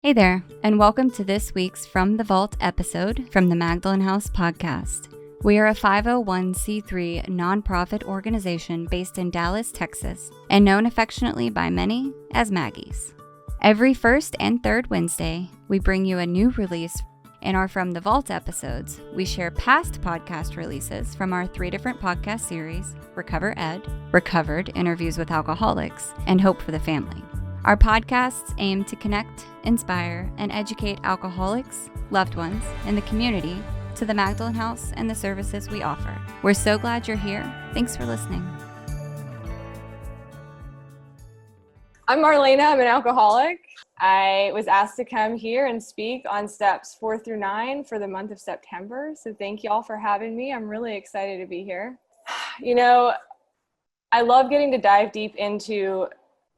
Hey there, and welcome to this week's From the Vault episode from the Magdalen House podcast. We are a 501c3 nonprofit organization based in Dallas, Texas, and known affectionately by many as Maggies. Every first and third Wednesday, we bring you a new release. In our From the Vault episodes, we share past podcast releases from our 3 different podcast series, Recover Ed, Recovered Interviews with Alcoholics, and Hope for the Family. Our podcasts aim to connect, inspire, and educate alcoholics, loved ones, and the community to the Magdalen House and the services we offer. We're so glad you're here. Thanks for listening. I'm Marlena. I'm an alcoholic. I was asked to come here and speak on steps 4 through 9 for the month of September. So thank you all for having me. I'm really excited to be here. You know, I love getting to dive deep into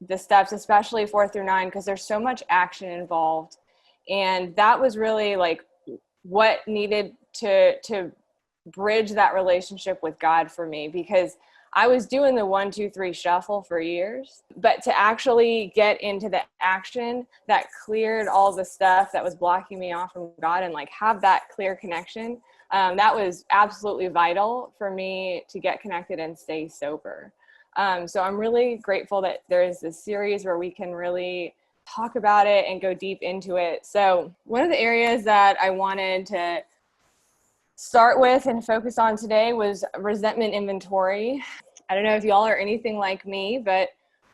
the steps, especially 4 through 9, because there's so much action involved. And that was really like what needed to bridge that relationship with God for me, because I was doing the 1, 2, 3 shuffle for years, but to actually get into the action that cleared all the stuff that was blocking me off from God and like have that clear connection, that was absolutely vital for me to get connected and stay sober. So I'm really grateful that there is this series where we can really talk about it and go deep into it. So one of the areas that I wanted to start with and focus on today was resentment inventory. I don't know if y'all are anything like me, but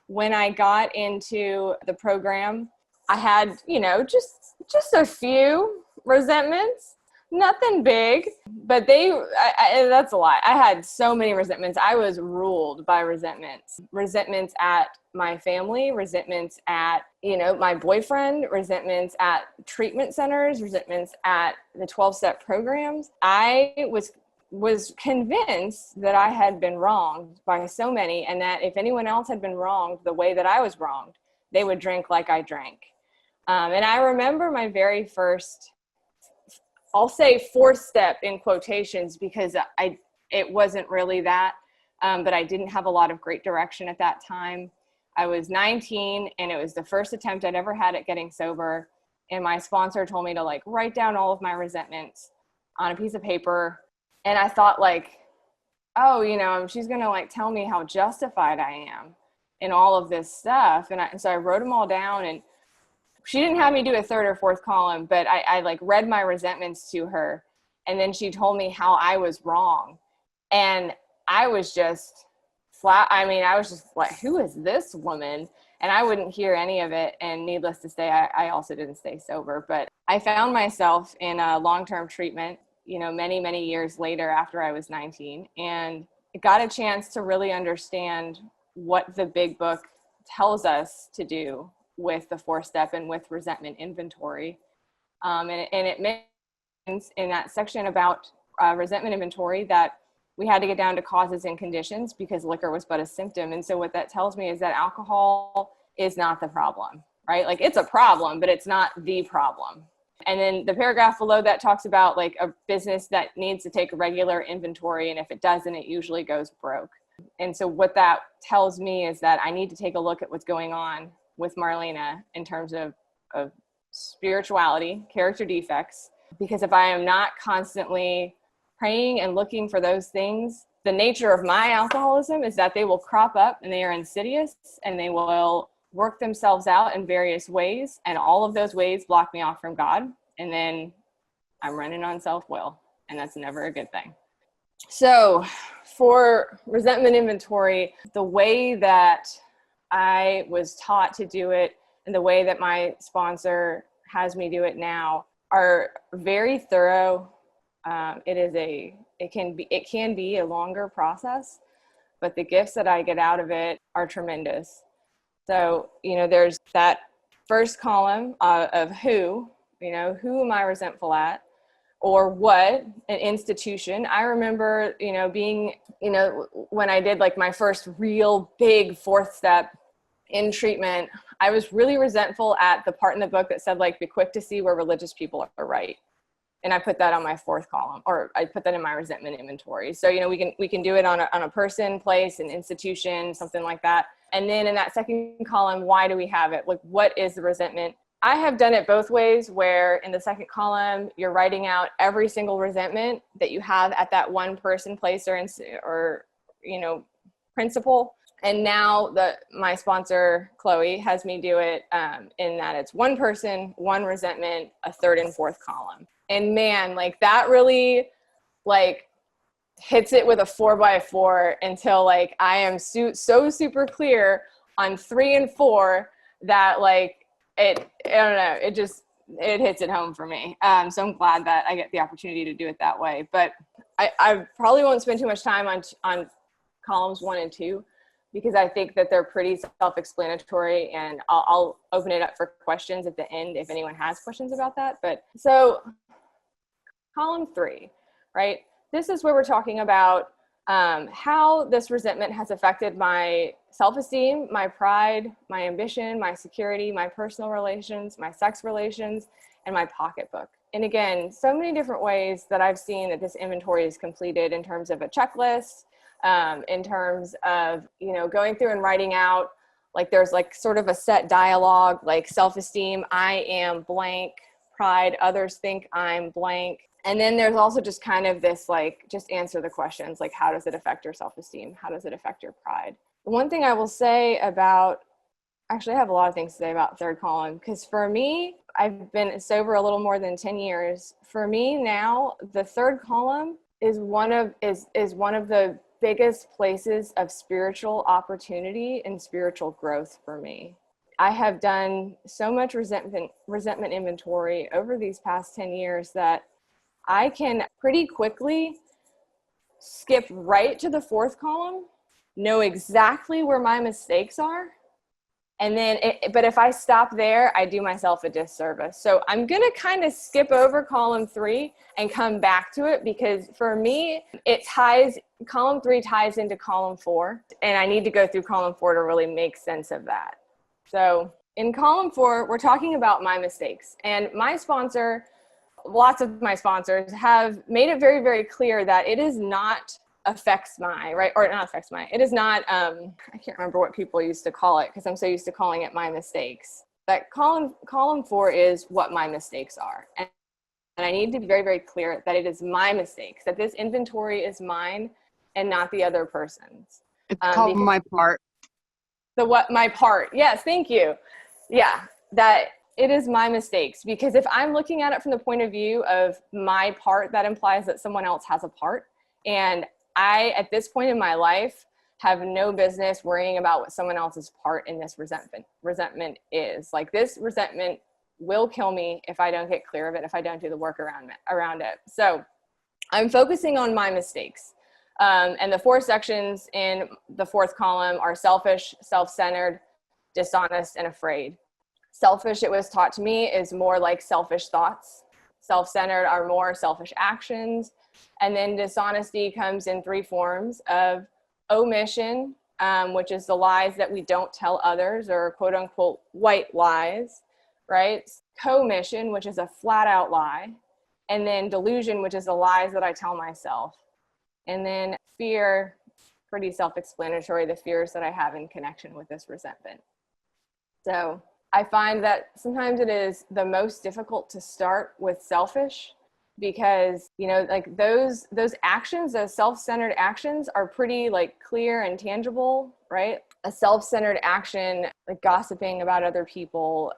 when I got into the program, I had, just a few resentments. Nothing big, but that's a lie. I had so many resentments. I was ruled by resentments. Resentments at my family, resentments at, my boyfriend, resentments at treatment centers, resentments at the 12-step programs. I was convinced that I had been wronged by so many, and that if anyone else had been wronged the way that I was wronged, they would drink like I drank. And I remember my very first, I'll say 4th step in quotations, because it wasn't really that, but I didn't have a lot of great direction at that time. I was 19 and it was the first attempt I'd ever had at getting sober. And my sponsor told me to write down all of my resentments on a piece of paper. And I thought she's going to tell me how justified I am in all of this stuff. And so I wrote them all down, and she didn't have me do a 3rd or 4th column, but I read my resentments to her. And then she told me how I was wrong. And I was just flat. I was just like, who is this woman? And I wouldn't hear any of it. And needless to say, I also didn't stay sober. But I found myself in a long-term treatment, many, many years later after I was 19. And got a chance to really understand what the big book tells us to do with the 4th step and with resentment inventory. And it means in that section about resentment inventory that we had to get down to causes and conditions, because liquor was but a symptom. And so what that tells me is that alcohol is not the problem, right? It's a problem, but it's not the problem. And then the paragraph below that talks about a business that needs to take a regular inventory. And if it doesn't, it usually goes broke. And so what that tells me is that I need to take a look at what's going on with Marlena in terms of spirituality, character defects, because if I am not constantly praying and looking for those things, the nature of my alcoholism is that they will crop up and they are insidious and they will work themselves out in various ways. And all of those ways block me off from God. And then I'm running on self-will, and that's never a good thing. So for resentment inventory, the way that I was taught to do it and the way that my sponsor has me do it now are very thorough. It can be a longer process, but the gifts that I get out of it are tremendous. So, there's that first column of who am I resentful at, or what, an institution. I remember, being, when I did my first real big 4th step in treatment, I was really resentful at the part in the book that said be quick to see where religious people are right. And I put that on my 4th column, or I put that in my resentment inventory. So, we can do it on a person, place, an institution, something like that. And then in that second column, why do we have it? What is the resentment? I have done it both ways, where in the second column, you're writing out every single resentment that you have at that one person, place, or principle. And now my sponsor, Chloe, has me do it in that it's one person, one resentment, a third and fourth column. And man, like that really like hits it with a 4x4 until like I am so super clear on 3 and 4 that like I don't know, it hits it home for me. So I'm glad that I get the opportunity to do it that way. But I probably won't spend too much time on columns 1 and 2, because I think that they're pretty self-explanatory, and I'll open it up for questions at the end if anyone has questions about that. But so column 3, right? This is where we're talking about how this resentment has affected my self-esteem, my pride, my ambition, my security, my personal relations, my sex relations, and my pocketbook. And again, so many different ways that I've seen that this inventory is completed in terms of a checklist, in terms of, going through and writing out, like there's like sort of a set dialogue, like self-esteem, I am blank, pride, others think I'm blank. And then there's also just kind of this, like, just answer the questions, like, how does it affect your self-esteem? How does it affect your pride? The one thing I will say actually I have a lot of things to say about third column, because for me, I've been sober a little more than 10 years. For me now, the third column is one of the biggest places of spiritual opportunity and spiritual growth for me. I have done so much resentment inventory over these past 10 years that I can pretty quickly skip right to the fourth column, know exactly where my mistakes are. And then, but if I stop there, I do myself a disservice. So I'm going to kind of skip over column 3 and come back to it, because for me, column 3 ties into column 4, and I need to go through column 4 to really make sense of that. So in column 4, we're talking about my mistakes, and lots of my sponsors have made it very, very clear that it is not it is not, I can't remember what people used to call it, because I'm so used to calling it my mistakes. But column 4 is what my mistakes are. And I need to be very, very clear that it is my mistakes, that this inventory is mine and not the other person's. It's called my part. My part. Yes, thank you. Yeah, that it is my mistakes, because if I'm looking at it from the point of view of my part, that implies that someone else has a part. And I, at this point in my life, have no business worrying about what someone else's part in this resentment is. Like, this resentment will kill me if I don't get clear of it, if I don't do the work around it. So I'm focusing on my mistakes. And the 4 sections in the fourth column are selfish, self-centered, dishonest, and afraid. Selfish, it was taught to me, is more like selfish thoughts. Self-centered are more selfish actions. And then dishonesty comes in 3 forms of omission, which is the lies that we don't tell others, or quote unquote white lies, right? Commission, which is a flat out lie. And then delusion, which is the lies that I tell myself. And then fear, pretty self-explanatory, the fears that I have in connection with this resentment. So I find that sometimes it is the most difficult to start with selfish, because, like those actions, those self-centered actions are pretty like clear and tangible, right? A self-centered action, like gossiping about other people,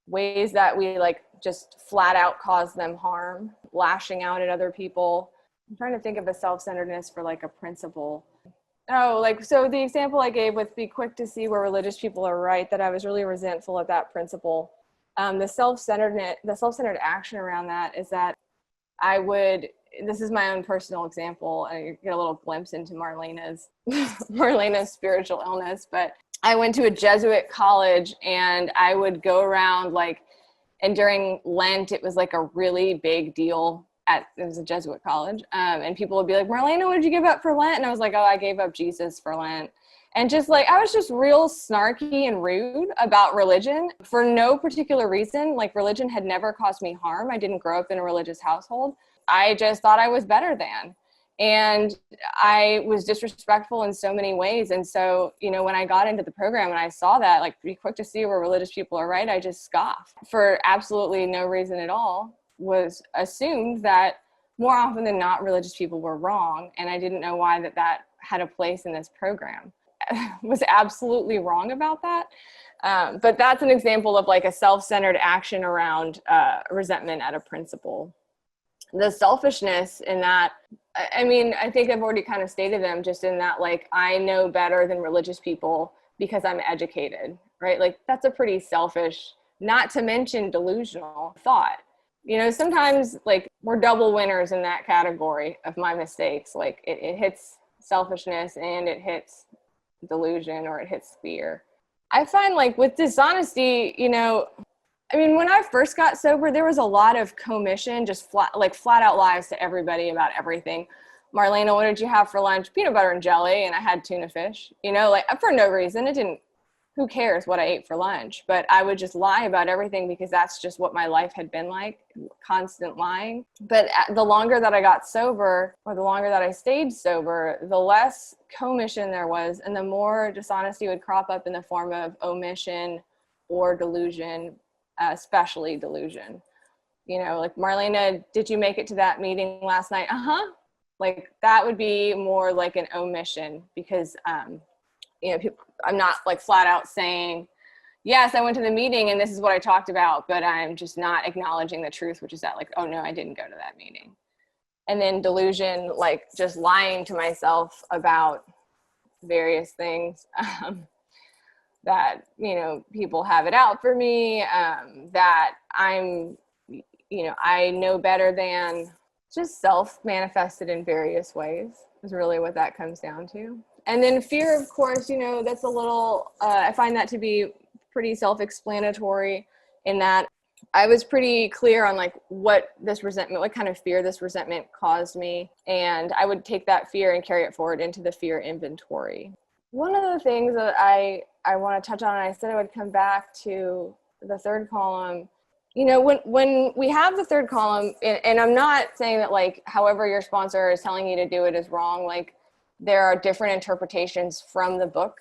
ways that we like just flat out cause them harm, lashing out at other people. I'm trying to think of a self-centeredness for like a principle. So the example I gave with be quick to see where religious people are right, that I was really resentful of that principle. The self-centered action around that is that this is my own personal example, and you get a little glimpse into Marlena's spiritual illness, but I went to a Jesuit college, and I would go around and during Lent, it was like a really big deal. It was a Jesuit college, and people would be like, Marlena, what did you give up for Lent? And I was like, I gave up Jesus for Lent. And just I was just real snarky and rude about religion for no particular reason. Like, religion had never caused me harm. I didn't grow up in a religious household. I just thought I was better than. And I was disrespectful in so many ways. And so, when I got into the program and I saw that, like, be quick to see where religious people are right, I just scoffed for absolutely no reason at all. Was assumed that more often than not, religious people were wrong. And I didn't know why that had a place in this program. Was absolutely wrong about that. But that's an example of like a self-centered action around resentment at a principle. The selfishness in that, I mean, I think I've already kind of stated them, just in that, like, I know better than religious people because I'm educated, right? Like, that's a pretty selfish, not to mention delusional thought. Sometimes, like, we're double winners in that category of my mistakes. Like, it hits selfishness and it hits delusion, or it hits fear. I find, like, with dishonesty, I mean, when I first got sober, there was a lot of commission, just flat out lies to everybody about everything. Marlena, what did you have for lunch? Peanut butter and jelly. And I had tuna fish, like, for no reason. Who cares what I ate for lunch? But I would just lie about everything because that's just what my life had been like, constant lying. But the longer that I got sober, or the longer that I stayed sober, the less commission there was, and the more dishonesty would crop up in the form of omission or delusion, especially delusion. Like, Marlena, did you make it to that meeting last night? Like, that would be more like an omission, because I'm not like flat out saying, yes, I went to the meeting and this is what I talked about, but I'm just not acknowledging the truth, which is that, like, oh no, I didn't go to that meeting. And then delusion, like just lying to myself about various things, that, people have it out for me, that I'm, I know better than, just self-manifested in various ways is really what that comes down to. And then fear, of course, that's a little, I find that to be pretty self-explanatory, in that I was pretty clear on, like, what kind of fear this resentment caused me. And I would take that fear and carry it forward into the fear inventory. One of the things that I want to touch on, and I said I would come back to the third column, when we have the third column, and I'm not saying that, like, however your sponsor is telling you to do it is wrong. Like, there are different interpretations from the book.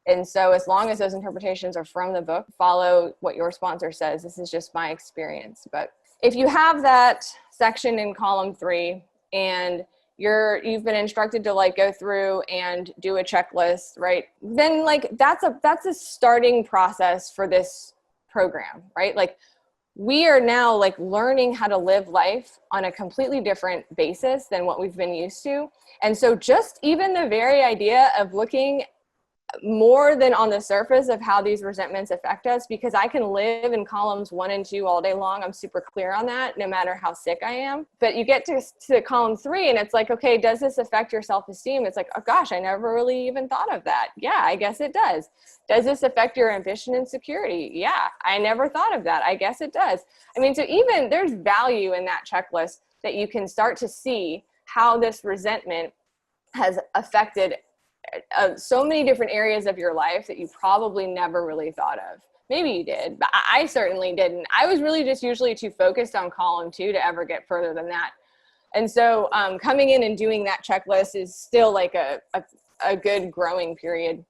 And so as long as those interpretations are from the book, follow what your sponsor says. This is just my experience. But if you have that section in column 3 and you've been instructed to, like, go through and do a checklist, right? Then, like, that's a starting process for this program, right? Like, we are now, like, learning how to live life on a completely different basis than what we've been used to. And so just even the very idea of looking more than on the surface of how these resentments affect us, because I can live in columns 1 and 2 all day long. I'm super clear on that, no matter how sick I am. But you get to column 3 and it's like, okay, does this affect your self-esteem? It's like, oh gosh, I never really even thought of that. Yeah, I guess it does. Does this affect your ambition and security? Yeah, I never thought of that. I guess it does. I mean, so even there's value in that checklist, that you can start to see how this resentment has affected so many different areas of your life that you probably never really thought of. Maybe you did, but I certainly didn't. I was really just usually too focused on column 2 to ever get further than that. And so coming in and doing that checklist is still like a good growing period.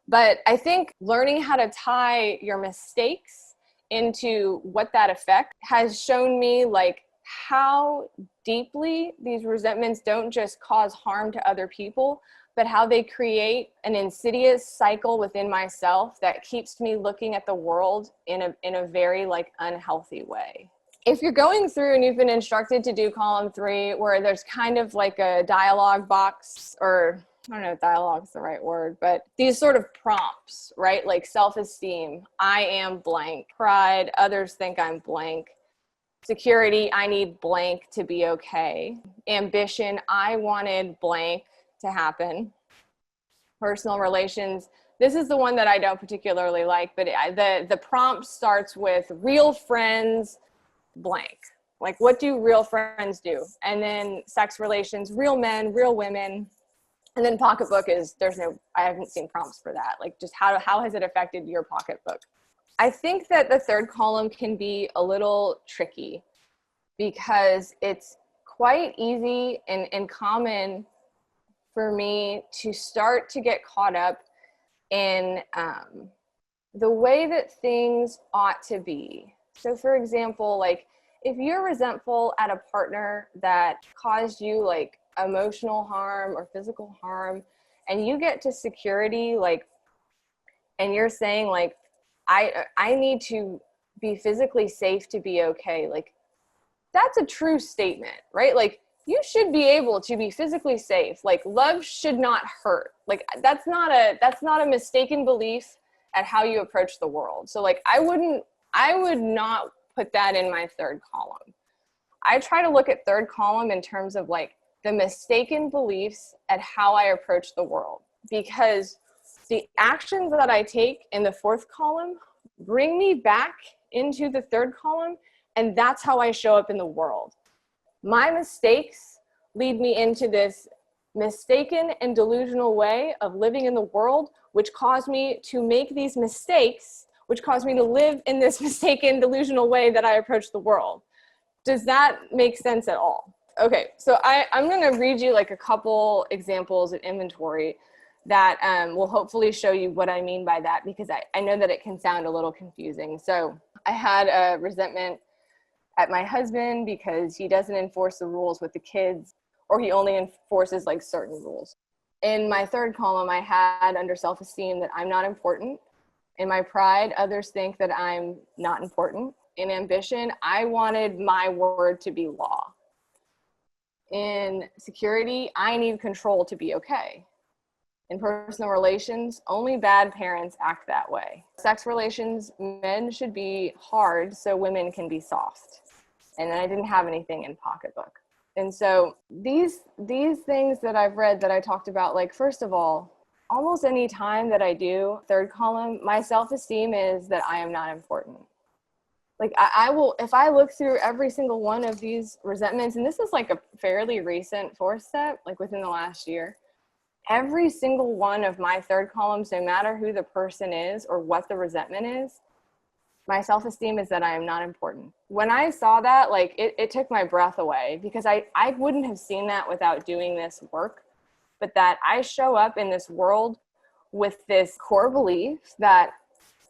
But I think learning how to tie your mistakes into what that affects has shown me, like, how deeply these resentments don't just cause harm to other people, but how they create an insidious cycle within myself that keeps me looking at the world in a very, like, unhealthy way. If you're going through and you've been instructed to do column 3, where there's kind of like a dialogue box, or I don't know if dialogue is the right word, but these sort of prompts, right? Like self-esteem, I am blank. Pride, others think I'm blank. Security, I need blank to be okay. Ambition, I wanted blank to happen. Personal relations, this is the one that I don't particularly like, but the prompt starts with real friends, blank. Like, what do real friends do? And then sex relations, real men, real women. And then pocketbook is, I haven't seen prompts for that. Like, just how has it affected your pocketbook? I think that the third column can be a little tricky because it's quite easy and common for me to start to get caught up in the way that things ought to be. So for example, like if you're resentful at a partner that caused you like emotional harm or physical harm, and you get to security, like, and you're saying like, I need to be physically safe to be okay. Like that's a true statement, right? Like you should be able to be physically safe. Like love should not hurt. Like that's not a mistaken belief at how you approach the world. So like I would not put that in my third column. I try to look at third column in terms of like the mistaken beliefs at how I approach the world, because the actions that I take in the fourth column bring me back into the third column, and that's how I show up in the world. My mistakes lead me into this mistaken and delusional way of living in the world, which caused me to make these mistakes, which caused me to live in this mistaken, delusional way that I approach the world. Does that make sense at all? Okay, so I'm going to read you like a couple examples of inventory that will hopefully show you what I mean by that, because I know that it can sound a little confusing. So I had a resentment at my husband because he doesn't enforce the rules with the kids, or he only enforces like certain rules. In my third column, I had under self-esteem that I'm not important. In my pride, others think that I'm not important. In ambition, I wanted my word to be law. In security, I need control to be okay. In personal relations, only bad parents act that way. Sex relations, men should be hard so women can be soft. And then I didn't have anything in pocketbook. And so these things that I've read that I talked about, like, first of all, almost any time that I do third column, my self-esteem is that I am not important. Like I will, if I look through every single one of these resentments, and this is like a fairly recent fourth step, like within the last year, every single one of my third columns, no matter who the person is or what the resentment is, my self-esteem is that I am not important. When I saw that, like it took my breath away, because I wouldn't have seen that without doing this work, but that I show up in this world with this core belief that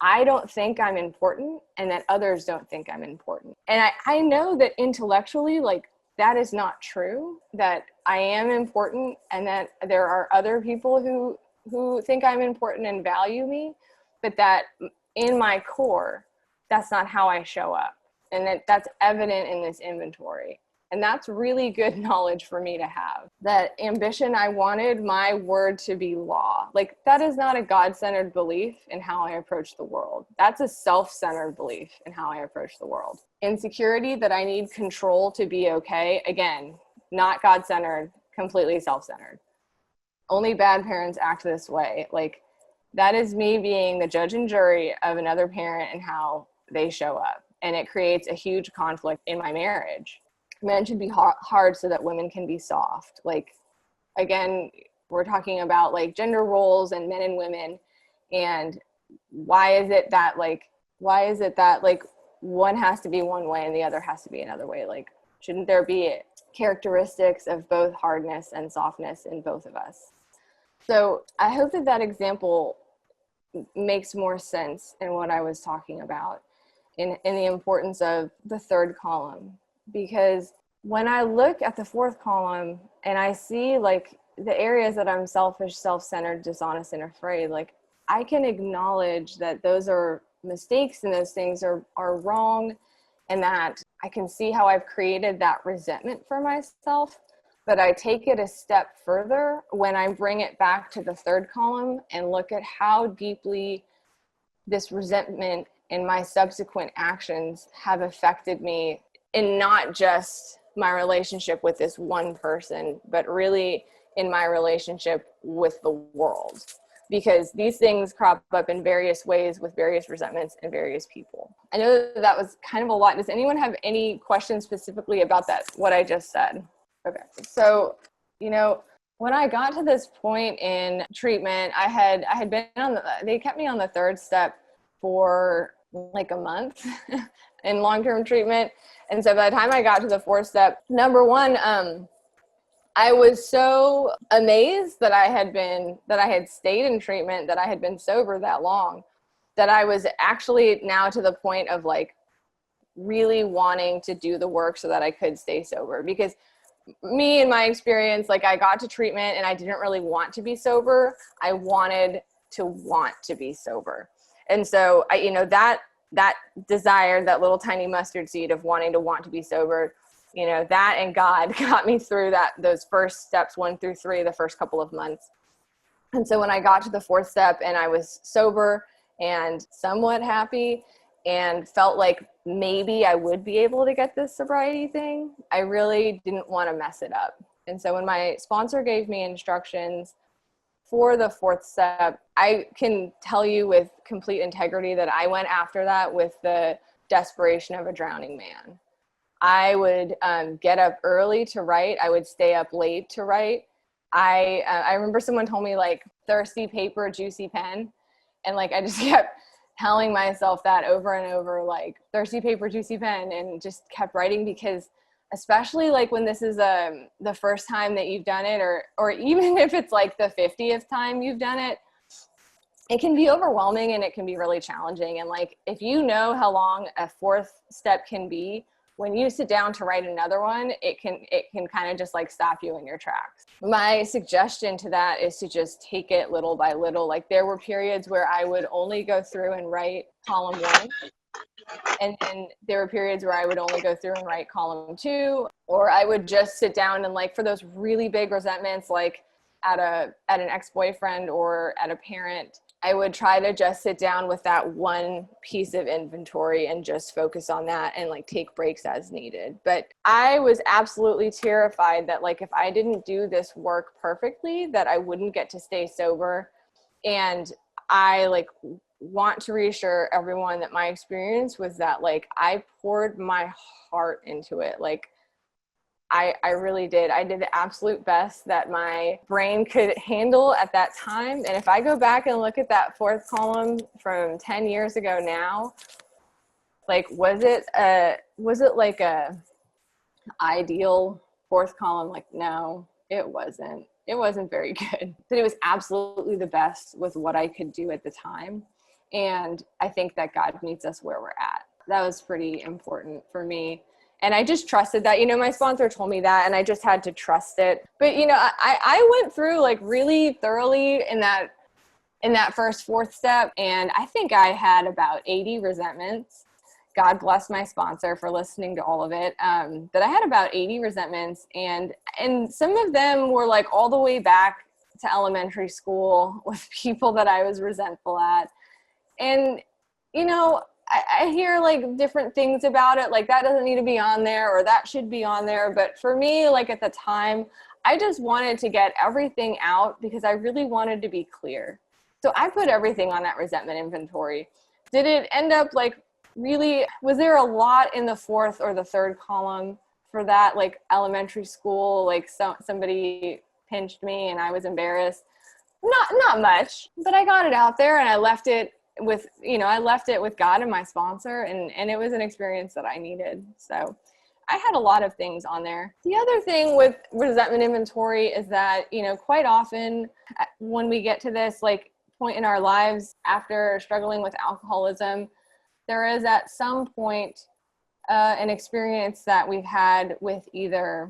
I don't think I'm important and that others don't think I'm important. And I know that intellectually, like, that is not true, that I am important and that there are other people who think I'm important and value me, but that in my core, that's not how I show up. And that's evident in this inventory. And that's really good knowledge for me to have. That ambition, I wanted my word to be law. Like, that is not a God-centered belief in how I approach the world. That's a self-centered belief in how I approach the world. Insecurity, that I need control to be okay. Again, not God-centered, completely self-centered. Only bad parents act this way. Like, that is me being the judge and jury of another parent and how they show up. And it creates a huge conflict in my marriage. Men should be hard so that women can be soft. Like, again, we're talking about like gender roles and men and women, and why is it that one has to be one way and the other has to be another way? Like, shouldn't there be characteristics of both hardness and softness in both of us? So I hope that example makes more sense in what I was talking about in the importance of the third column. Because when I look at the fourth column and I see like the areas that I'm selfish, self-centered, dishonest, and afraid, like I can acknowledge that those are mistakes and those things are wrong, and that I can see how I've created that resentment for myself. But I take it a step further when I bring it back to the third column and look at how deeply this resentment and my subsequent actions have affected me in not just my relationship with this one person, but really in my relationship with the world. Because these things crop up in various ways with various resentments and various people. I know that was kind of a lot. Does anyone have any questions specifically about that, what I just said? Okay, so, when I got to this point in treatment, I had been they kept me on the third step for like a month in long-term treatment. And so by the time I got to the fourth step, number one, I was so amazed that I had stayed in treatment, that I had been sober that long, that I was actually now to the point of like really wanting to do the work so that I could stay sober. Because me, in my experience, like I got to treatment and I didn't really want to be sober. I wanted to want to be sober. And so that desire, that little tiny mustard seed of wanting to want to be sober, that and God got me through those first steps 1 through 3, the first couple of months. And so when I got to the fourth step and I was sober and somewhat happy and felt like maybe I would be able to get this sobriety thing, I really didn't want to mess it up. And so when my sponsor gave me instructions for the fourth step, I can tell you with complete integrity that I went after that with the desperation of a drowning man. I would get up early to write. I would stay up late to write. I remember someone told me like thirsty paper, juicy pen. And like, I just kept telling myself that over and over, like thirsty paper, juicy pen, and just kept writing, because especially like when this is the first time that you've done it, or even if it's like the 50th time you've done it, it can be overwhelming and it can be really challenging. And like, if you know how long a fourth step can be, when you sit down to write another one, it can kind of just like stop you in your tracks. My suggestion to that is to just take it little by little. Like there were periods where I would only go through and write column 1. And then there were periods where I would only go through and write column 2, or I would just sit down and like for those really big resentments, like at an ex-boyfriend or at a parent, I would try to just sit down with that one piece of inventory and just focus on that and like take breaks as needed. But I was absolutely terrified that like if I didn't do this work perfectly, that I wouldn't get to stay sober. And I like want to reassure everyone that my experience was that like I poured my heart into it. Like I really did. I did the absolute best that my brain could handle at that time. And if I go back and look at that fourth column from 10 years ago now, like, was it like a ideal fourth column? Like, no, it wasn't. It wasn't very good, but it was absolutely the best with what I could do at the time. And I think that God meets us where we're at. That was pretty important for me. And I just trusted that, my sponsor told me that, and I just had to trust it. But, I went through like really thoroughly in that first fourth step. And I think I had about 80 resentments. God bless my sponsor for listening to all of it. But I had about 80 resentments, and some of them were like all the way back to elementary school with people that I was resentful at. And, I hear like different things about it, like that doesn't need to be on there or that should be on there. But for me, like at the time, I just wanted to get everything out because I really wanted to be clear. So I put everything on that resentment inventory. Did it end up like really, was there a lot in the fourth or the third column for that? Like elementary school, like somebody pinched me and I was embarrassed. Not much, but I got it out there and I left it with God and my sponsor, and it was an experience that I needed. So I had a lot of things on there. The other thing with resentment inventory is that, quite often when we get to this like point in our lives after struggling with alcoholism, there is at some point an experience that we've had with either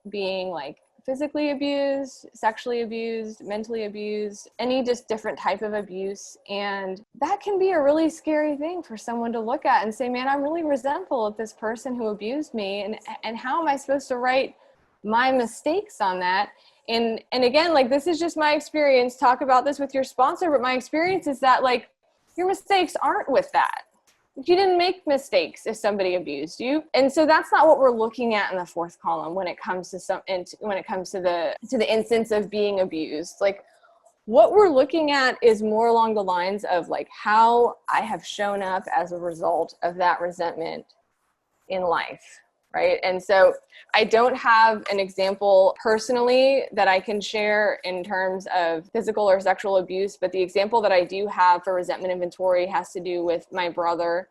being like physically abused, sexually abused, mentally abused, any just different type of abuse. And that can be a really scary thing for someone to look at and say, man, I'm really resentful of this person who abused me. And how am I supposed to write my mistakes on that? And again, like, this is just my experience. Talk about this with your sponsor. But my experience is that like your mistakes aren't with that. You didn't make mistakes if somebody abused you. And so that's not what we're looking at in the fourth column when it comes to the instance of being abused. Like, what we're looking at is more along the lines of like how I have shown up as a result of that resentment in life, right? And so I don't have an example personally that I can share in terms of physical or sexual abuse, but the example that I do have for resentment inventory has to do with my brother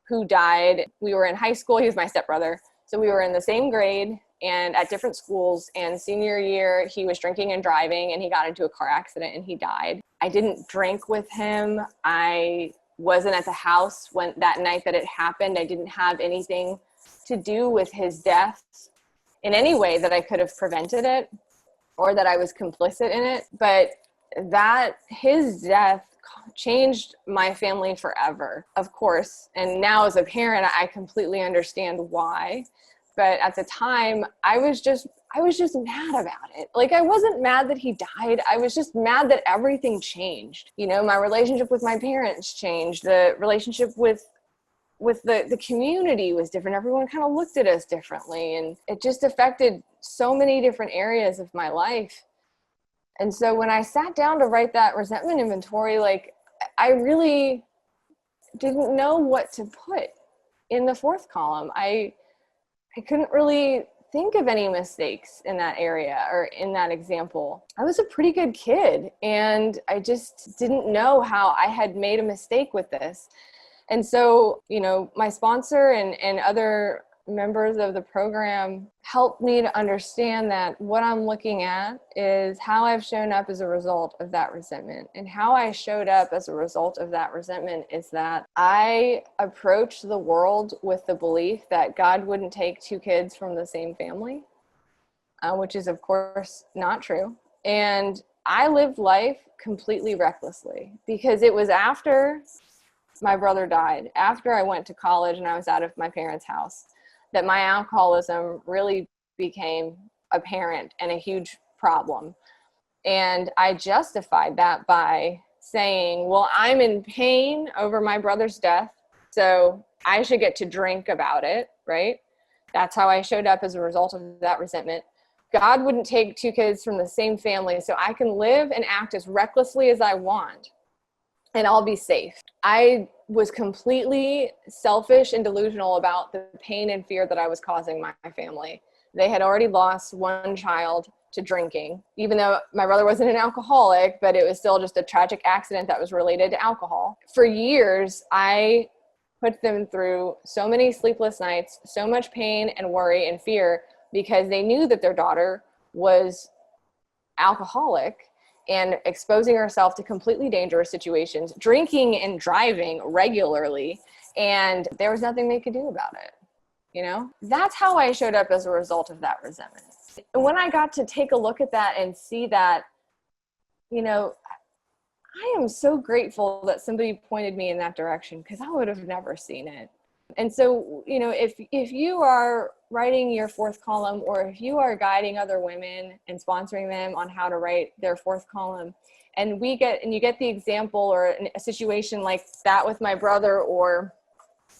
who died. We were in high school. He was my stepbrother. So we were in the same grade and at different schools, and senior year, he was drinking and driving, and he got into a car accident and he died. I didn't drink with him. I wasn't at the house when that night that it happened. I didn't have anything to do with his death in any way that I could have prevented it or that I was complicit in it. But that his death changed my family forever, of course. And now as a parent, I completely understand why. But at the time, I was just mad about it. Like, I wasn't mad that he died. I was just mad that everything changed. You know, my relationship with my parents changed. The relationship with the community was different. Everyone kind of looked at us differently. And it just affected so many different areas of my life. And so when I sat down to write that resentment inventory, like, I really didn't know what to put in the fourth column. I couldn't really think of any mistakes in that area or in that example. I was a pretty good kid, and I just didn't know how I had made a mistake with this. And so, you know, my sponsor and other members of the program helped me to understand that what I'm looking at is how I've shown up as a result of that resentment. And how I showed up as a result of that resentment is that I approached the world with the belief that God wouldn't take two kids from the same family, which is of course not true. And I lived life completely recklessly because it was after my brother died, after I went to college and I was out of my parents' house, that my alcoholism really became apparent and a huge problem. And I justified that by saying, well, I'm in pain over my brother's death, so I should get to drink about it, right? That's how I showed up as a result of that resentment. God wouldn't take two kids from the same family, so I can live and act as recklessly as I want, and I'll be safe. I was completely selfish and delusional about the pain and fear that I was causing my family. They had already lost one child to drinking, even though my brother wasn't an alcoholic, but it was still just a tragic accident that was related to alcohol. For years, I put them through so many sleepless nights, so much pain and worry and fear because they knew that their daughter was alcoholic and exposing herself to completely dangerous situations, drinking and driving regularly, and there was nothing they could do about it. You know, that's how I showed up as a result of that resentment. And when I got to take a look at that and see that, you know, I am so grateful that somebody pointed me in that direction because I would have never seen it. And so, you know, if you are writing your fourth column, or if you are guiding other women and sponsoring them on how to write their fourth column, and you get the example or a situation like that with my brother, or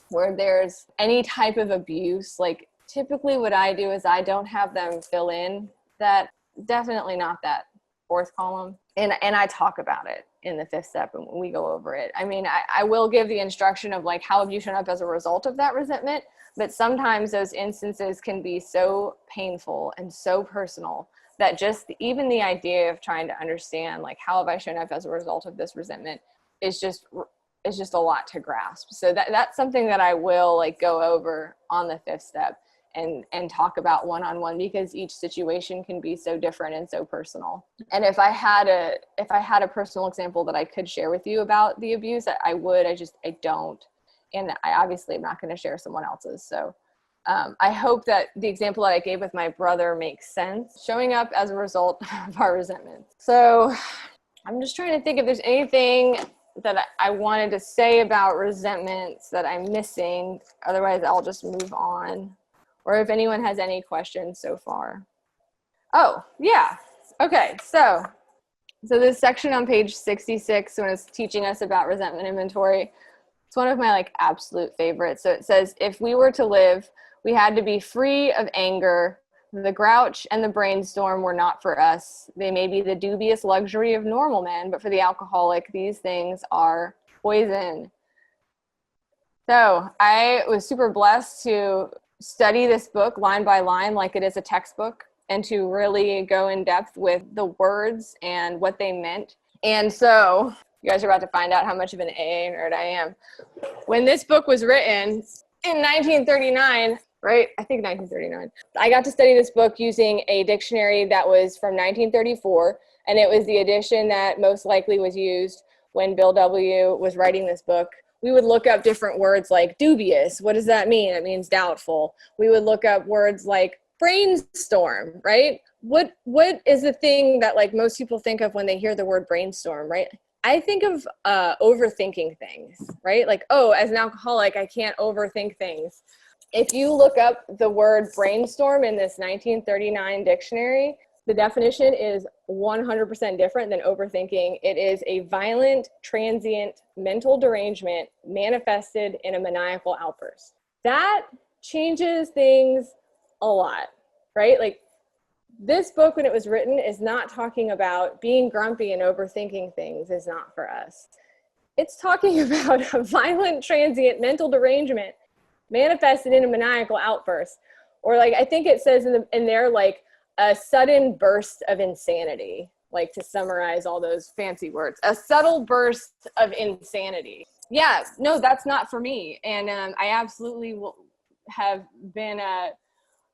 where there's any type of abuse, like typically what I do is I don't have them fill in that, definitely not that fourth column. And I talk about it in the fifth step and we go over it. I mean, I will give the instruction of like, how have you shown up as a result of that resentment? But sometimes those instances can be so painful and so personal that just even the idea of trying to understand, like, how have I shown up as a result of this resentment is just a lot to grasp. So that's something that I will like go over on the fifth step and talk about one-on-one, because each situation can be so different and so personal. And if I had a personal example that I could share with you about the abuse, I would. I don't. And I obviously am not going to share someone else's. So I hope that the example that I gave with my brother makes sense, showing up as a result of our resentment. So I'm just trying to think if there's anything that I wanted to say about resentments that I'm missing. Otherwise, I'll just move on. Or if anyone has any questions so far. Oh, yeah. Okay, so this section on page 66, when it's teaching us about resentment inventory, it's one of my like absolute favorites. So it says, if we were to live, we had to be free of anger. The grouch and the brainstorm were not for us. They may be the dubious luxury of normal men, but for the alcoholic, these things are poison. So I was super blessed to study this book line by line like it is a textbook, and to really go in depth with the words and what they meant. And so you guys are about to find out how much of an AA nerd I am. When this book was written in 1939, right? I think 1939. I got to study this book using a dictionary that was from 1934, and it was the edition that most likely was used when Bill W. was writing this book. We would look up different words like dubious. What does that mean? It means doubtful. We would look up words like brainstorm, right? What is the thing that like most people think of when they hear the word brainstorm, right? I think of overthinking things, right? Like, oh, as an alcoholic, I can't overthink things. If you look up the word brainstorm in this 1939 dictionary, the definition is 100% different than overthinking. It is a violent, transient mental derangement manifested in a maniacal outburst. That changes things a lot, right? Like this book, when it was written, is not talking about being grumpy and overthinking things is not for us. It's talking about a violent, transient mental derangement manifested in a maniacal outburst. Or like, I think it says in there, like a sudden burst of insanity, like to summarize all those fancy words, a subtle burst of insanity. Yeah, no, that's not for me. And I absolutely have been a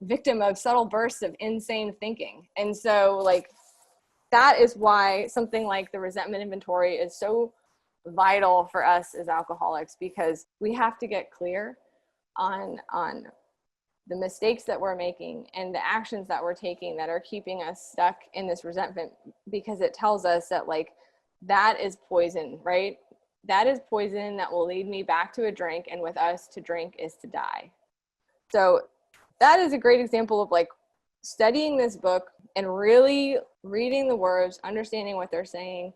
victim of subtle bursts of insane thinking. And so like, that is why something like the resentment inventory is so vital for us as alcoholics, because we have to get clear on the mistakes that we're making and the actions that we're taking that are keeping us stuck in this resentment, because it tells us that like that is poison, right? That is poison that will lead me back to a drink, and with us, to drink is to die. So that is a great example of like studying this book and really reading the words, understanding what they're saying,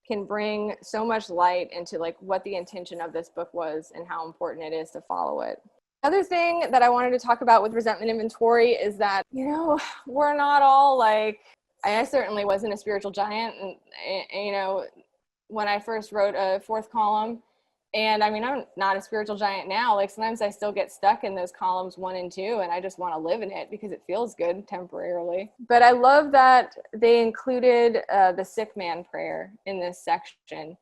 can bring so much light into like what the intention of this book was and how important it is to follow it. Other thing that I wanted to talk about with resentment inventory is that, you know, we're not all like, I certainly wasn't a spiritual giant. And, you know, when I first wrote a fourth column, and I mean, I'm not a spiritual giant now. Like sometimes I still get stuck in those columns 1 and 2, and I just want to live in it because it feels good temporarily. But I love that they included the sick man prayer in this section,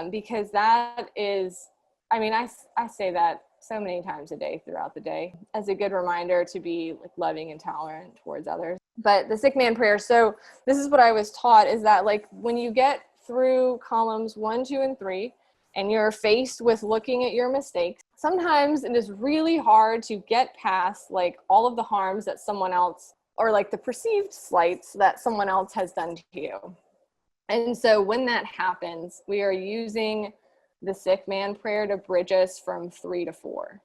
because that is, I mean, I say that so many times a day throughout the day as a good reminder to be like loving and tolerant towards others. But the sick man prayer, so this is what I was taught, is that like when you get through columns 1, 2, and 3, and you're faced with looking at your mistakes, sometimes it is really hard to get past like all of the harms that someone else, or like the perceived slights that someone else has done to you. And so when that happens, we are using the sick man prayer to bridge us from 3 to 4.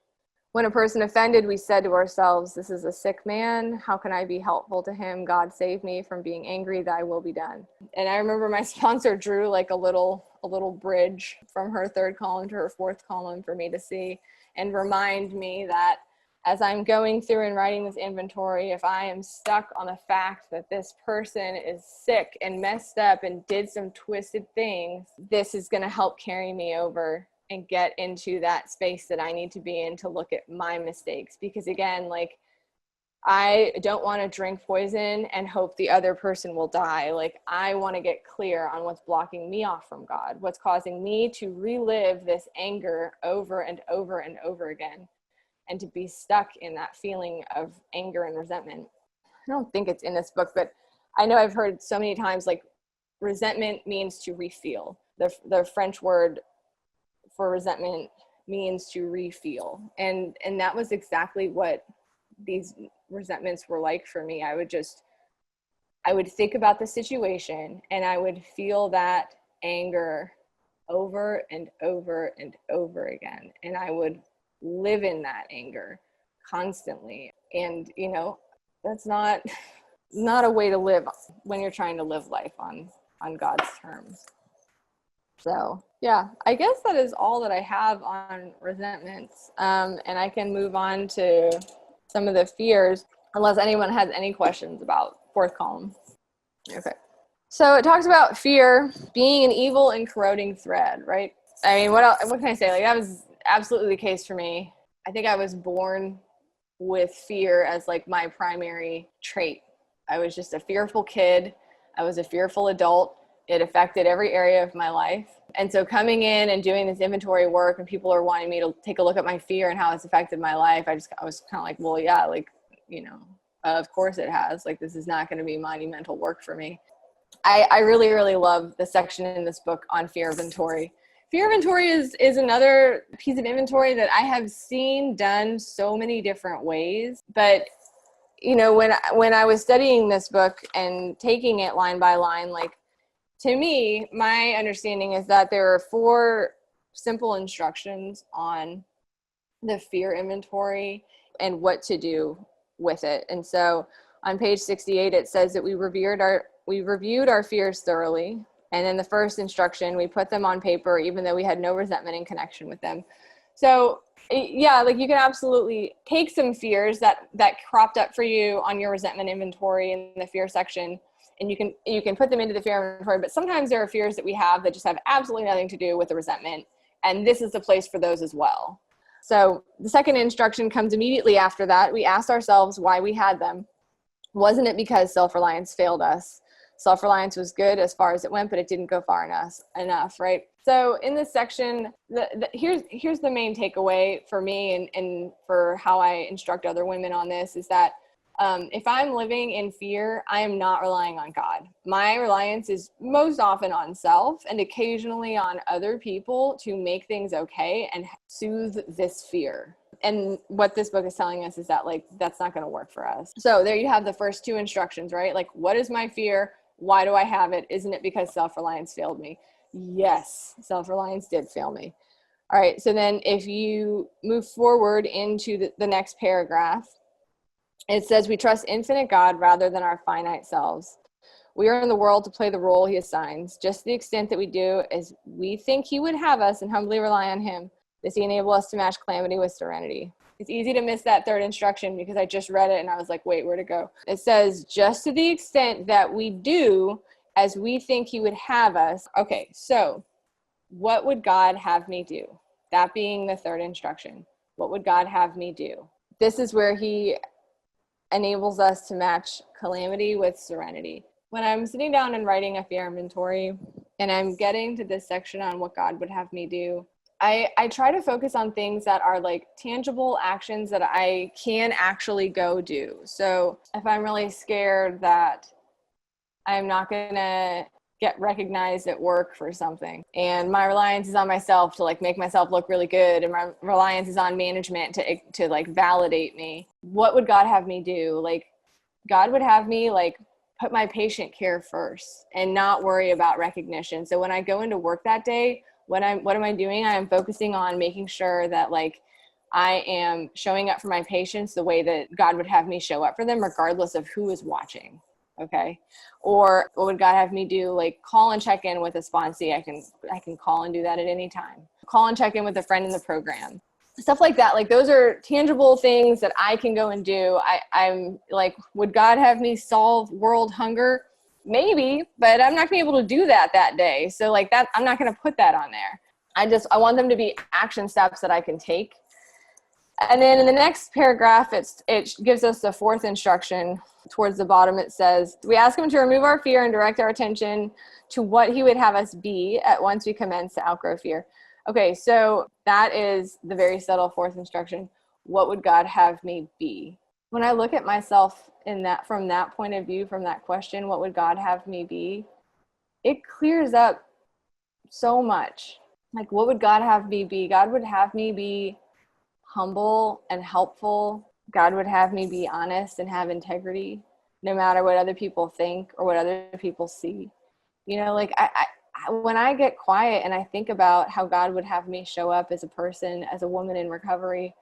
When a person offended, we said to ourselves, this is a sick man. How can I be helpful to him? God save me from being angry, thy will be done. And I remember my sponsor drew like a little bridge from her 3rd column to her 4th column for me to see and remind me that as I'm going through and writing this inventory, if I am stuck on the fact that this person is sick and messed up and did some twisted things, this is going to help carry me over and get into that space that I need to be in to look at my mistakes. Because again, like I don't want to drink poison and hope the other person will die. Like I want to get clear on what's blocking me off from God, what's causing me to relive this anger over and over and over again, and to be stuck in that feeling of anger and resentment. I don't think it's in this book, but I know I've heard so many times like resentment means to refeel. The French word for resentment means to refeel. And that was exactly what these resentments were like for me. I would think about the situation and I would feel that anger over and over and over again. And I would live in that anger constantly. And, you know, that's not a way to live when you're trying to live life on God's terms. So yeah, I guess that is all that I have on resentments. And I can move on to some of the fears, unless anyone has any questions about 4th column. Okay. So it talks about fear being an evil and corroding thread, right? I mean, what can I say? Like that was absolutely the case for me. I think I was born with fear as like my primary trait. I was just a fearful kid. I was a fearful adult. It affected every area of my life. And so coming in and doing this inventory work, and people are wanting me to take a look at my fear and how it's affected my life, I was kind of like, well, yeah, like, of course it has. Like, this is not going to be monumental work for me. I really, really love the section in this book on fear inventory. Fear inventory is another piece of inventory that I have seen done so many different ways. But, when I was studying this book and taking it line by line, like, to me, my understanding is that there are 4 simple instructions on the fear inventory and what to do with it. And so on page 68, it says that we reviewed our fears thoroughly. And in the first instruction, we put them on paper, even though we had no resentment in connection with them. So yeah, like, you can absolutely take some fears that cropped up for you on your resentment inventory in the fear section, and you can put them into the fear inventory. But sometimes there are fears that we have that just have absolutely nothing to do with the resentment. And this is the place for those as well. So the second instruction comes immediately after that. We asked ourselves why we had them. Wasn't it because self-reliance failed us? Self-reliance was good as far as it went, but it didn't go far enough, right? So in this section, here's the main takeaway for me and for how I instruct other women on this is that if I'm living in fear, I am not relying on God. My reliance is most often on self and occasionally on other people to make things okay and soothe this fear. And what this book is telling us is that, like, that's not going to work for us. So there you have the first 2 instructions, right? Like, what is my fear? Why do I have it? Isn't it because self-reliance failed me? Yes, self-reliance did fail me. All right. So then if you move forward into the next paragraph, it says, we trust infinite God rather than our finite selves. We are in the world to play the role he assigns. Just to the extent that we do as we think he would have us and humbly rely on him, does he enable us to match calamity with serenity. It's easy to miss that third instruction because I just read it and I was like, wait, where'd it go? It says, just to the extent that we do as we think he would have us. Okay, so what would God have me do? That being the third instruction. What would God have me do? This is where he enables us to match calamity with serenity. When I'm sitting down and writing a fear inventory and I'm getting to this section on what God would have me do, I try to focus on things that are like tangible actions that I can actually go do. So if I'm really scared that I'm not going to get recognized at work for something, and my reliance is on myself to like make myself look really good, and my reliance is on management to like validate me, what would God have me do? Like, God would have me like put my patient care first and not worry about recognition. So when I go into work that day, what am I doing? I am focusing on making sure that like I am showing up for my patients the way that God would have me show up for them, regardless of who is watching. Okay. Or what would God have me do? Like, call and check in with a sponsee. I can call and do that at any time. Call and check in with a friend in the program. Stuff like that. Like, those are tangible things that I can go and do. I'm like, would God have me solve world hunger? Maybe, but I'm not going to be able to do that day. So like that, I'm not going to put that on there. I want them to be action steps that I can take. And then in the next paragraph, it gives us the fourth instruction. Towards the bottom, it says, we ask him to remove our fear and direct our attention to what he would have us be at once we commence to outgrow fear. Okay, so that is the very subtle fourth instruction. What would God have me be? When I look at myself from that point of view, from that question, what would God have me be? It clears up so much. Like, what would God have me be? God would have me be humble and helpful. God would have me be honest and have integrity, no matter what other people think or what other people see. You know, like when I get quiet and I think about how God would have me show up as a person, as a woman in recovery,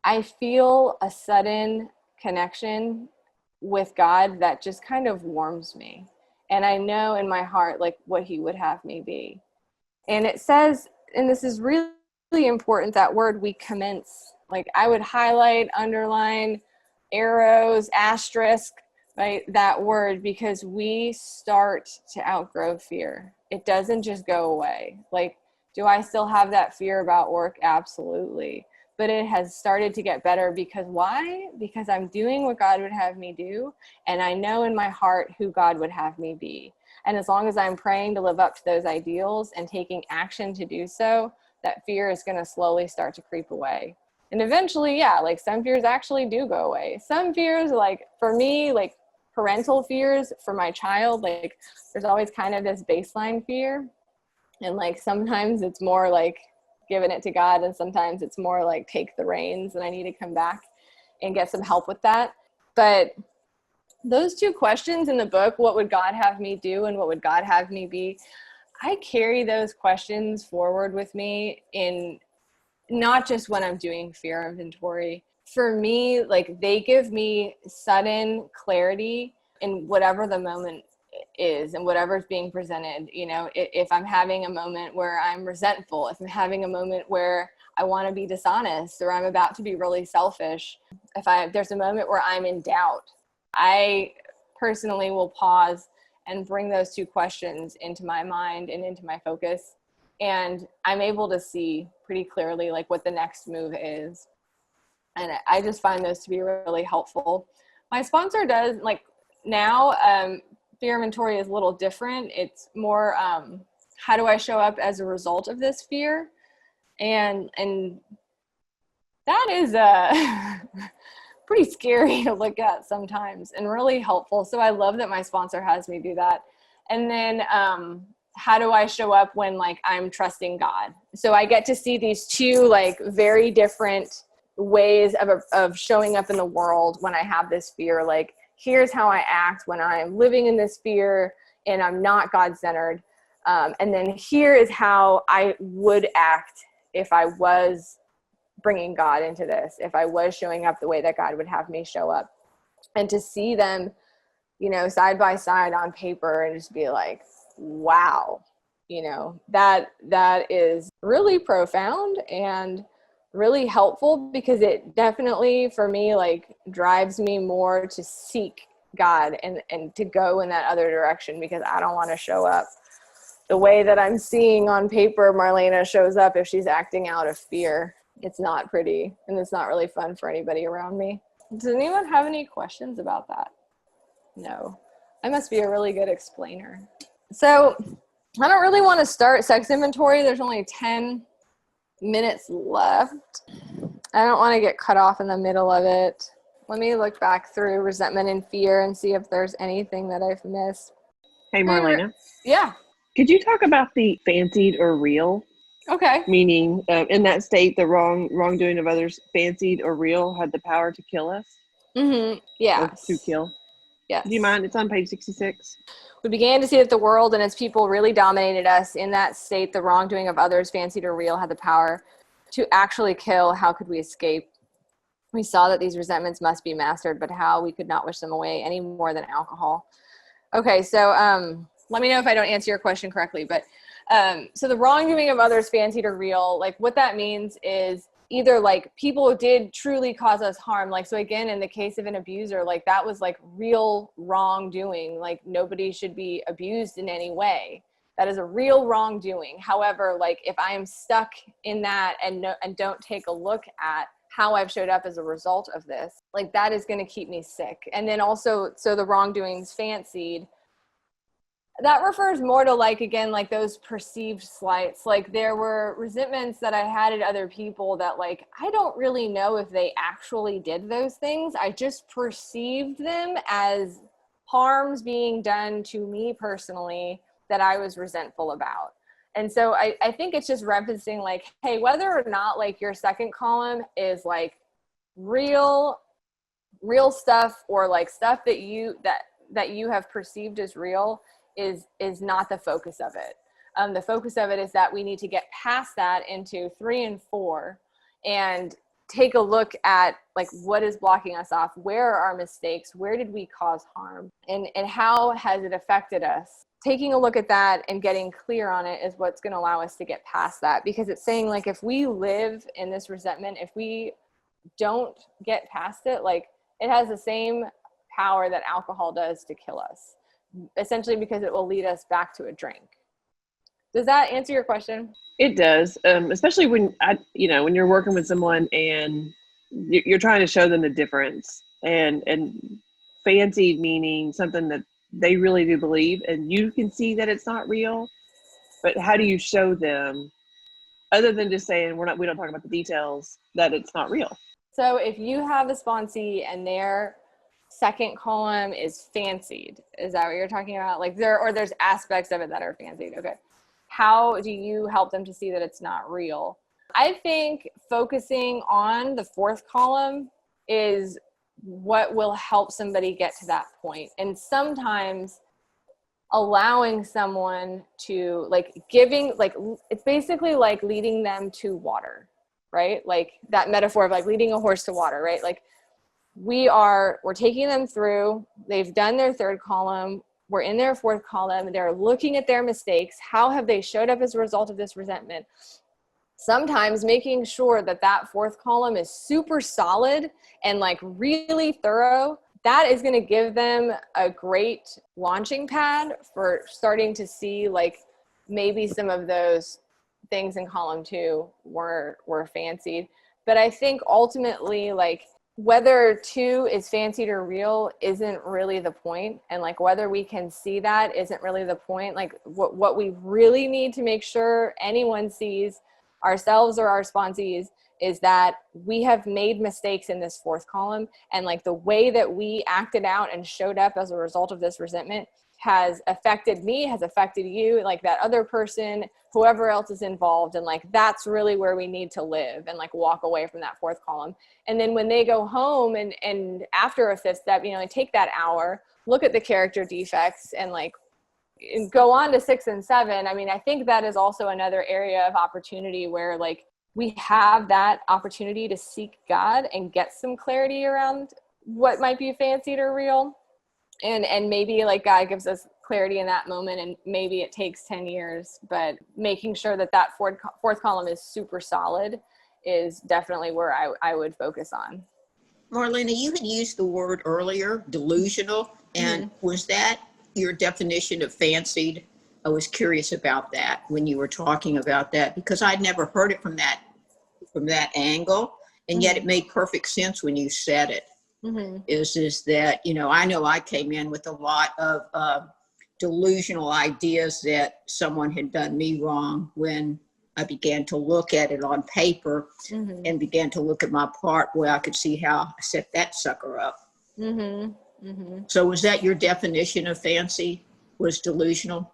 I feel a sudden connection with God that just kind of warms me. And I know in my heart, like, what he would have me be. And it says, and this is really, really important, that word, we commence. Like, I would highlight, underline, arrows, asterisk, right, that word, because we start to outgrow fear. It doesn't just go away. Like, do I still have that fear about work? Absolutely. But it has started to get better because why? Because I'm doing what God would have me do. And I know in my heart who God would have me be. And as long as I'm praying to live up to those ideals and taking action to do so, that fear is going to slowly start to creep away. And eventually, yeah, like some fears actually do go away. Some fears, like for me, like parental fears for my child, like there's always kind of this baseline fear. And like sometimes it's more like giving it to God, and sometimes it's more like take the reins and I need to come back and get some help with that. But those two questions in the book, what would God have me do and what would God have me be? I carry those questions forward with me in not just when I'm doing fear inventory. For me, like they give me sudden clarity in whatever the moment is and whatever's being presented. You know, if I'm having a moment where I'm resentful, if I'm having a moment where I want to be dishonest or I'm about to be really selfish, there's a moment where I'm in doubt, I personally will pause and bring those two questions into my mind and into my focus. And I'm able to see pretty clearly like what the next move is. And I just find those to be really helpful. My sponsor does like now, fear inventory is a little different. It's more, how do I show up as a result of this fear? And that is pretty scary to look at sometimes and really helpful. So I love that my sponsor has me do that. And then how do I show up when like I'm trusting God? So I get to see these two like very different ways of showing up in the world when I have this fear. Like here's how I act when I'm living in this fear and I'm not God-centered. And then here is how I would act if I was bringing God into this, if I was showing up the way that God would have me show up. And to see them, you know, side by side on paper and just be like, wow, you know, that is really profound and really helpful, because it definitely for me like drives me more to seek God and to go in that other direction, because I don't want to show up the way that I'm seeing on paper Marlena shows up if she's acting out of fear. It's not pretty and it's not really fun for anybody around me. Does anyone have any questions about that? No. I must be a really good explainer. So I don't really want to start sex inventory. There's only 10 minutes left. I don't want to get cut off in the middle of it. Let me look back through resentment and fear and see if there's anything that I've missed. Hey, Marlena. Yeah. Could you talk about the fancied or real? Okay. Meaning, in that state, the wrongdoing of others, fancied or real, had the power to kill us? Mm-hmm. Yeah. To kill? Yes. Do you mind? It's on page 66. We began to see that the world and its people really dominated us. In that state, the wrongdoing of others, fancied or real, had the power to actually kill. How could we escape? We saw that these resentments must be mastered, but how? We could not wish them away any more than alcohol. Okay, so let me know if I don't answer your question correctly, but so the wrongdoing of others, fancied or real, like what that means is either like people did truly cause us harm. Like, so again, in the case of an abuser, like that was like real wrongdoing. Like nobody should be abused in any way. That is a real wrongdoing. However, like if I am stuck in that and don't take a look at how I've showed up as a result of this, like that is going to keep me sick. And then also, so the wrongdoings fancied, that refers more to like, again, like those perceived slights. Like there were resentments that I had at other people that like, I don't really know if they actually did those things. I just perceived them as harms being done to me personally that I was resentful about. And so I think it's just referencing like, hey, whether or not like your second column is like real stuff or like stuff that you have perceived as real, is not the focus of it. The focus of it is that we need to get past that into 3 and 4 and take a look at like what is blocking us off, where are our mistakes, where did we cause harm, and how has it affected us. Taking a look at that and getting clear on it is what's going to allow us to get past that, because it's saying like if we live in this resentment, if we don't get past it, like it has the same power that alcohol does to kill us. Essentially because it will lead us back to a drink. Does that answer your question? It does, especially when when you're working with someone and you're trying to show them the difference, and fancy meaning something that they really do believe, and you can see that it's not real, but how do you show them, other than just saying we don't talk about the details, that it's not real? So if you have a sponsee and their second column is fancied, is that what you're talking about? Like there's aspects of it that are fancied. Okay. How do you help them to see that it's not real? I think focusing on the fourth column is what will help somebody get to that point. And sometimes allowing someone to it's basically like leading them to water, right? Like that metaphor of like leading a horse to water, right? Like we're taking them through, they've done their third column, we're in their fourth column, they're looking at their mistakes. How have they showed up as a result of this resentment? Sometimes making sure that fourth column is super solid and like really thorough, that is going to give them a great launching pad for starting to see like maybe some of those things in column 2 were fancied. But I think ultimately, like, whether 2 is fancied or real isn't really the point. And like whether we can see that isn't really the point. Like what we really need to make sure anyone sees, ourselves or our sponsees, is that we have made mistakes in this fourth column, and like the way that we acted out and showed up as a result of this resentment has affected me, has affected you, like that other person, whoever else is involved. And like that's really where we need to live and like walk away from that fourth column. And then when they go home and after a fifth step, take that hour, look at the character defects, and like go on to 6 and 7. I mean, I think that is also another area of opportunity where like we have that opportunity to seek God and get some clarity around what might be fancied or real. And maybe like God gives us clarity in that moment, and maybe it takes 10 years, but making sure that fourth column is super solid is definitely where I would focus on. Marlena, you had used the word earlier, delusional, and was that your definition of fancied? I was curious about that when you were talking about that, because I'd never heard it from that angle, and yet it made perfect sense when you said it. Is that, I know I came in with a lot of delusional ideas that someone had done me wrong when I began to look at it on paper and began to look at my part where I could see how I set that sucker up. So was that your definition of fancy, was delusional?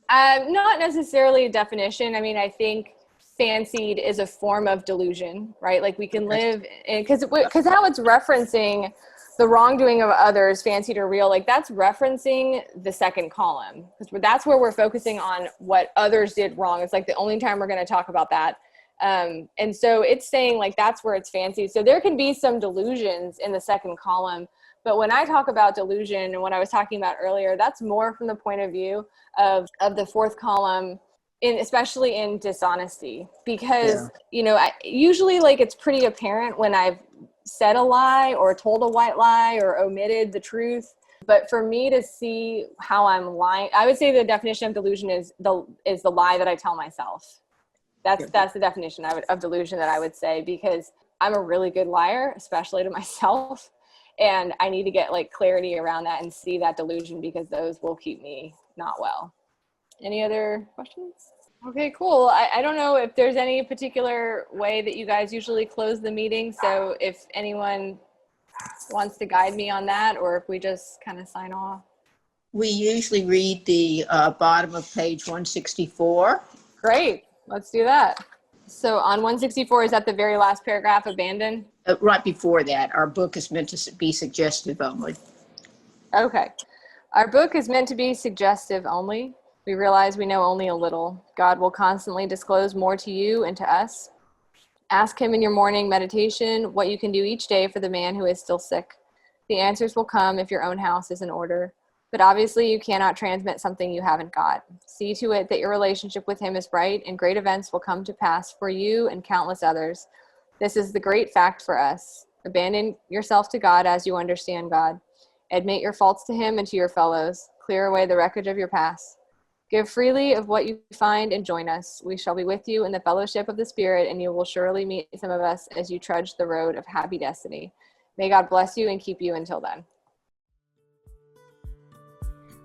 Not necessarily a definition. I mean, I think fancied is a form of delusion, right? Like we can live in, because how it's referencing the wrongdoing of others, fancied or real, like that's referencing the second column, because that's where we're focusing on what others did wrong. It's like the only time we're going to talk about that. And so it's saying like that's where it's fancied. So there can be some delusions in the second column. But when I talk about delusion and what I was talking about earlier, that's more from the point of view of the fourth column, especially in dishonesty, because, usually like it's pretty apparent when I've said a lie or told a white lie or omitted the truth. But for me to see how I'm lying, I would say the definition of delusion is the lie that I tell myself. That's the definition of delusion that I would say, because I'm a really good liar, especially to myself. And I need to get like clarity around that and see that delusion, because those will keep me not well. Any other questions? Okay, cool. I don't know if there's any particular way that you guys usually close the meeting. So if anyone wants to guide me on that, or if we just kind of sign off. We usually read the bottom of page 164. Great. Let's do that. So on 164, is that the very last paragraph, abandon? Right before that, our book is meant to be suggestive only. Okay. Our book is meant to be suggestive only. We realize we know only a little. God will constantly disclose more to you and to us. Ask him in your morning meditation what you can do each day for the man who is still sick. The answers will come if your own house is in order. But obviously you cannot transmit something you haven't got. See to it that your relationship with him is right, and great events will come to pass for you and countless others. This is the great fact for us. Abandon yourself to God as you understand God. Admit your faults to him and to your fellows. Clear away the wreckage of your past. Give freely of what you find and join us. We shall be with you in the fellowship of the Spirit, and you will surely meet some of us as you trudge the road of happy destiny. May God bless you and keep you until then.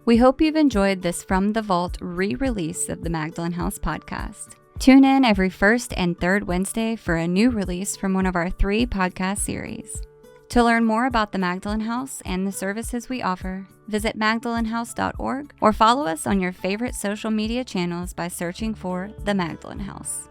We hope you've enjoyed this From the Vault re-release of the Magdalen House podcast. Tune in every first and third Wednesday for a new release from one of our 3 podcast series. To learn more about the Magdalen House and the services we offer, visit magdalenhouse.org or follow us on your favorite social media channels by searching for the Magdalen House.